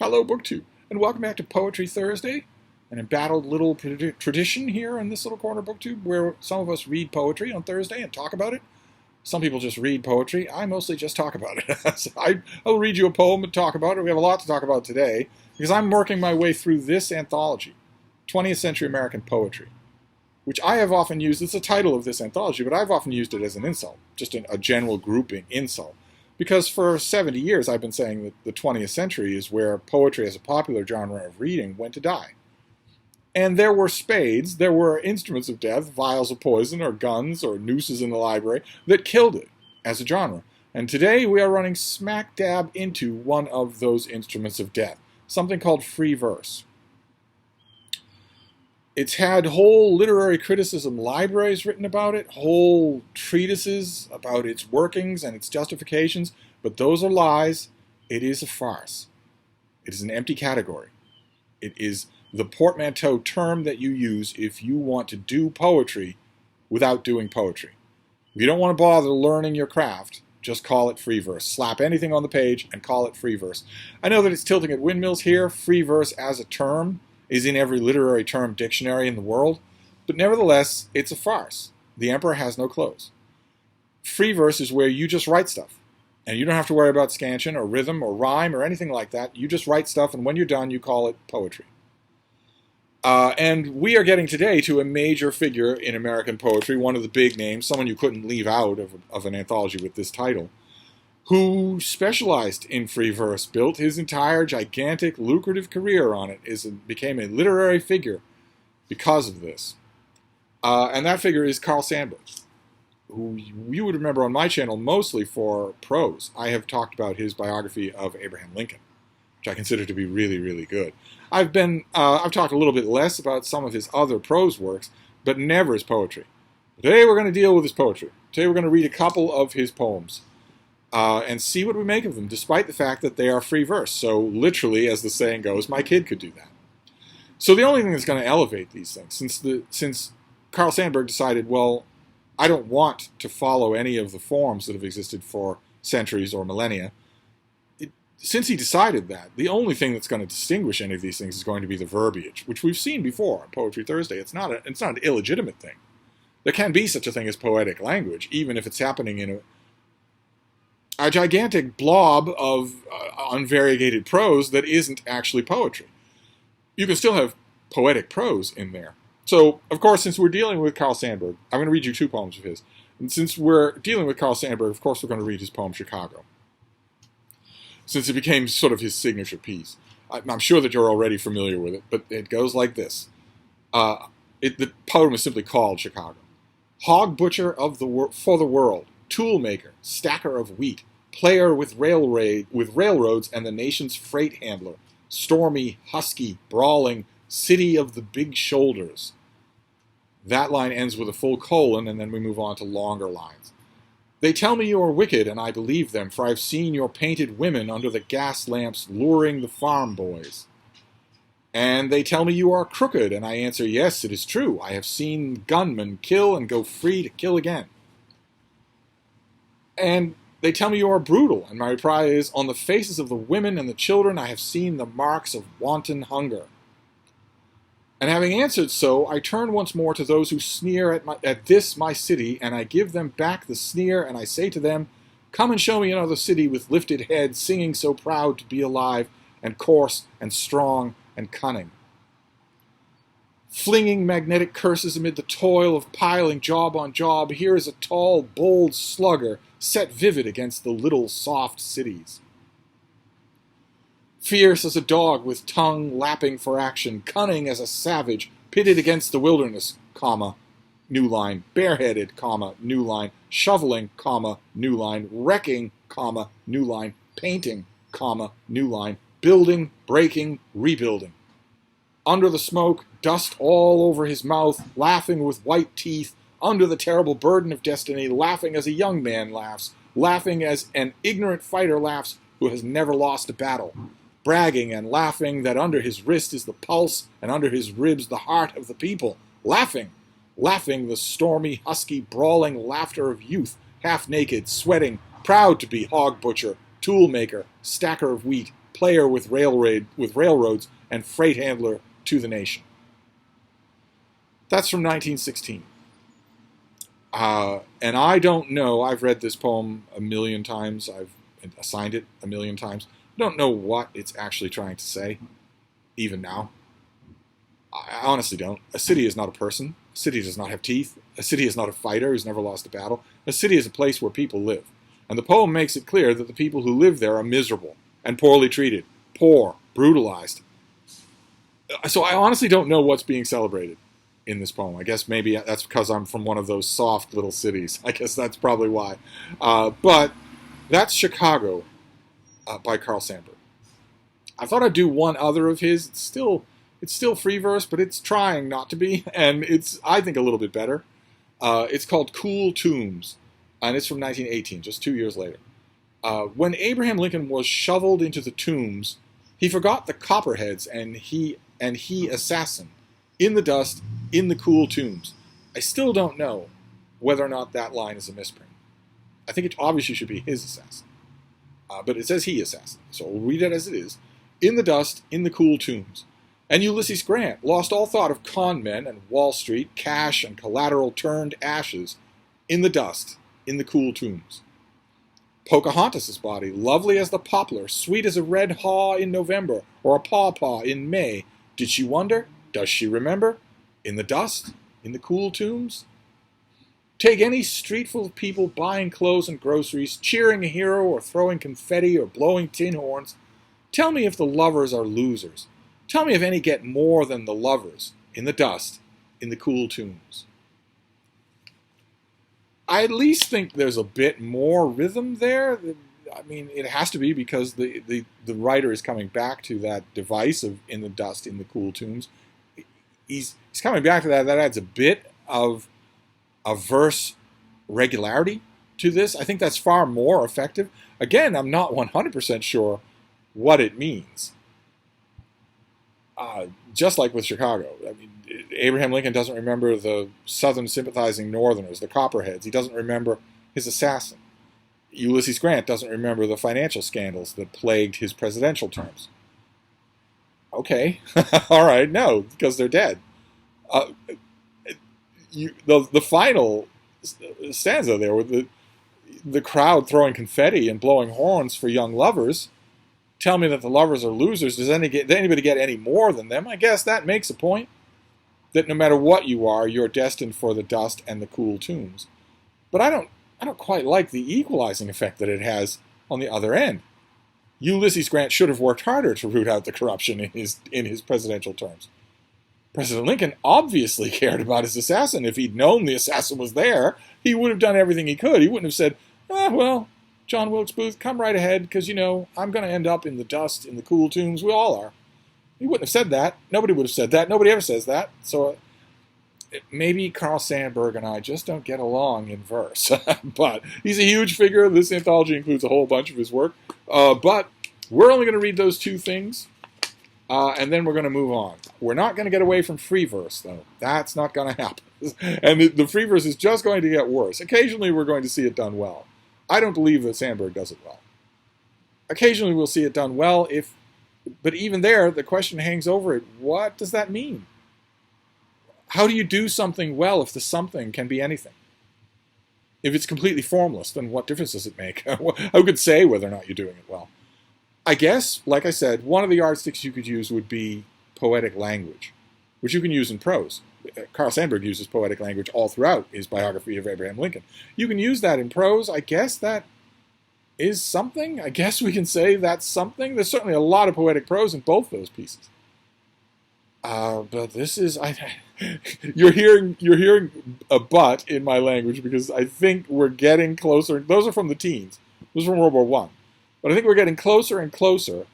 Hello, BookTube, and welcome back to Poetry Thursday, an embattled little tradition here in this little corner of BookTube where some of us read poetry on Thursday and talk about it. Some people just read poetry. I mostly just talk about it. So I'll read you a poem and talk about it. We have a lot to talk about today because I'm working my way through this anthology, 20th Century American Poetry, which I have often used. It's the title of this anthology, but I've often used it as an insult, just a general grouping insult. Because for 70 years I've been saying that the 20th century is where poetry as a popular genre of reading went to die. And there were spades, there were instruments of death, vials of poison or guns or nooses in the library that killed it as a genre. And today we are running smack dab into one of those instruments of death, something called free verse. It's had whole literary criticism libraries written about it, whole treatises about its workings and its justifications, but those are lies. It is a farce. It is an empty category. It is the portmanteau term that you use if you want to do poetry without doing poetry. If you don't want to bother learning your craft, just call it free verse. Slap anything on the page and call it free verse. I know that it's tilting at windmills here. Free verse as a term is in every literary term dictionary in the world, but nevertheless, it's a farce. The emperor has no clothes. Free verse is where you just write stuff, and you don't have to worry about scansion or rhythm or rhyme or anything like that. You just write stuff, and when you're done, you call it poetry. And we are getting today to a major figure in American poetry, one of the big names, someone you couldn't leave out of an anthology with this title, who specialized in free verse, built his entire gigantic, lucrative career on it, became a literary figure because of this. And that figure is Carl Sandburg, who you would remember on my channel mostly for prose. I have talked about his biography of Abraham Lincoln, which I consider to be really, really good. I've talked a little bit less about some of his other prose works, but never his poetry. Today we're going to deal with his poetry. Today we're going to read a couple of his poems. And see what we make of them, despite the fact that they are free verse. So literally, as the saying goes, my kid could do that. So the only thing that's going to elevate these things, since Carl Sandburg decided, well, I don't want to follow any of the forms that have existed for centuries or millennia, since he decided that, the only thing that's going to distinguish any of these things is going to be the verbiage, which we've seen before on Poetry Thursday. It's not an illegitimate thing. There can be such a thing as poetic language, even if it's happening in a gigantic blob of unvariegated prose that isn't actually poetry. You can still have poetic prose in there. So, of course, since we're dealing with Carl Sandburg, I'm going to read you two poems of his. And since we're dealing with Carl Sandburg, of course, we're going to read his poem, Chicago, since it became sort of his signature piece. I'm sure that you're already familiar with it, but it goes like this. The poem is simply called Chicago. Hog butcher for the world, tool maker, stacker of wheat, player with railroads and the nation's freight handler, stormy, husky, brawling, city of the big shoulders. That line ends with a full colon, and then we move on to longer lines. They tell me you are wicked, and I believe them, for I've seen your painted women under the gas lamps luring the farm boys. And they tell me you are crooked, and I answer, yes, it is true. I have seen gunmen kill and go free to kill again. And they tell me you are brutal, and my reply is, on the faces of the women and the children I have seen the marks of wanton hunger. And having answered so, I turn once more to those who sneer at this my city, and I give them back the sneer, and I say to them, come and show me another city with lifted head, singing so proud to be alive, and coarse, and strong, and cunning. Flinging magnetic curses amid the toil of piling job on job, here is a tall, bold slugger set vivid against the little, soft cities. Fierce as a dog with tongue lapping for action, cunning as a savage, pitted against the wilderness, comma, new line, bareheaded, comma, new line, shoveling, comma, new line, wrecking, comma, new line, painting, comma, new line, building, breaking, rebuilding. Under the smoke, dust all over his mouth, laughing with white teeth, under the terrible burden of destiny, laughing as a young man laughs, laughing as an ignorant fighter laughs who has never lost a battle, bragging and laughing that under his wrist is the pulse and under his ribs the heart of the people, laughing the stormy, husky, brawling laughter of youth, half naked, sweating, proud to be hog butcher, tool maker, stacker of wheat, player with railroads and freight handler to the nation. That's from 1916. And I don't know, I've read this poem a million times, I've assigned it a million times. I don't know what it's actually trying to say, even now. I honestly don't. A city is not a person. A city does not have teeth. A city is not a fighter who's never lost a battle. A city is a place where people live. And the poem makes it clear that the people who live there are miserable and poorly treated, poor, brutalized. So I honestly don't know what's being celebrated in this poem. I guess maybe that's because I'm from one of those soft little cities. I guess that's probably why. But that's Chicago by Carl Sandburg. I thought I'd do one other of his. It's still free verse, but it's trying not to be, and it's, I think, a little bit better. It's called Cool Tombs, and it's from 1918, just 2 years later. When Abraham Lincoln was shoveled into the tombs, he forgot the copperheads and he assassin in the dust in the cool tombs. I still don't know whether or not that line is a misprint. I think it obviously should be his assassin. But it says he assassin, so we'll read it as it is. In the dust, in the cool tombs. And Ulysses Grant lost all thought of con men and Wall Street, cash and collateral turned ashes in the dust, in the cool tombs. Pocahontas' body, lovely as the poplar, sweet as a red haw in November or a pawpaw in May. Did she wonder? Does she remember? In the dust, in the cool tombs? Take any street full of people buying clothes and groceries, cheering a hero or throwing confetti or blowing tin horns. Tell me if the lovers are losers. Tell me if any get more than the lovers in the dust, in the cool tombs. I at least think there's a bit more rhythm there. I mean, it has to be because the writer is coming back to that device of in the dust, in the cool tombs. He's coming back to that. That adds a bit of a verse regularity to this. I think that's far more effective. Again, I'm not 100% sure what it means. Just like with Chicago. I mean, Abraham Lincoln doesn't remember the Southern sympathizing Northerners, the Copperheads. He doesn't remember his assassin. Ulysses Grant doesn't remember the financial scandals that plagued his presidential terms. Okay, all right, no, because they're dead. The final stanza there with the crowd throwing confetti and blowing horns for young lovers, tell me that the lovers are losers. Does anybody get any more than them? I guess that makes a point. That no matter what you are, you're destined for the dust and the cool tombs. But I don't quite like the equalizing effect that it has on the other end. Ulysses Grant should have worked harder to root out the corruption in his presidential terms. President Lincoln obviously cared about his assassin. If he'd known the assassin was there, he would have done everything he could. He wouldn't have said, well, John Wilkes Booth, come right ahead, because, I'm going to end up in the dust, in the cool tombs. We all are. He wouldn't have said that. Nobody would have said that. Nobody ever says that. So maybe Carl Sandburg and I just don't get along in verse. But he's a huge figure. This anthology includes a whole bunch of his work. But we're only going to read those two things, and then we're going to move on. We're not going to get away from free verse, though. That's not going to happen. And the free verse is just going to get worse. Occasionally we're going to see it done well. I don't believe that Sandburg does it well. Occasionally we'll see it done well, but even there, the question hangs over it. What does that mean? How do you do something well if the something can be anything? If it's completely formless, then what difference does it make? Who could say whether or not you're doing it well? I guess, like I said, one of the yardsticks you could use would be poetic language, which you can use in prose. Carl Sandburg uses poetic language all throughout his biography of Abraham Lincoln. You can use that in prose. I guess that is something. I guess we can say that's something. There's certainly a lot of poetic prose in both those pieces. But this is, you're hearing a but in my language because I think we're getting closer. Those are from the teens. Those are from World War I. But I think we're getting closer and closer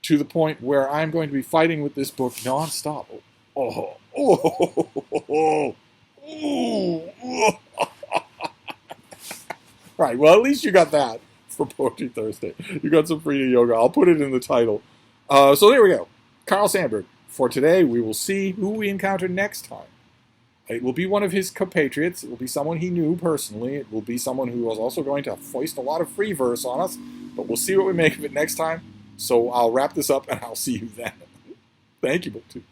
to the point where I'm going to be fighting with this book nonstop. Right, well, at least you got that for Poetry Thursday. You got some Frieda yoga. I'll put it in the title. So there we go. Carl Sandburg. For today, we will see who we encounter next time. It will be one of his compatriots. It will be someone he knew personally. It will be someone who was also going to foist a lot of free verse on us. But we'll see what we make of it next time. So I'll wrap this up and I'll see you then. Thank you, BookTube.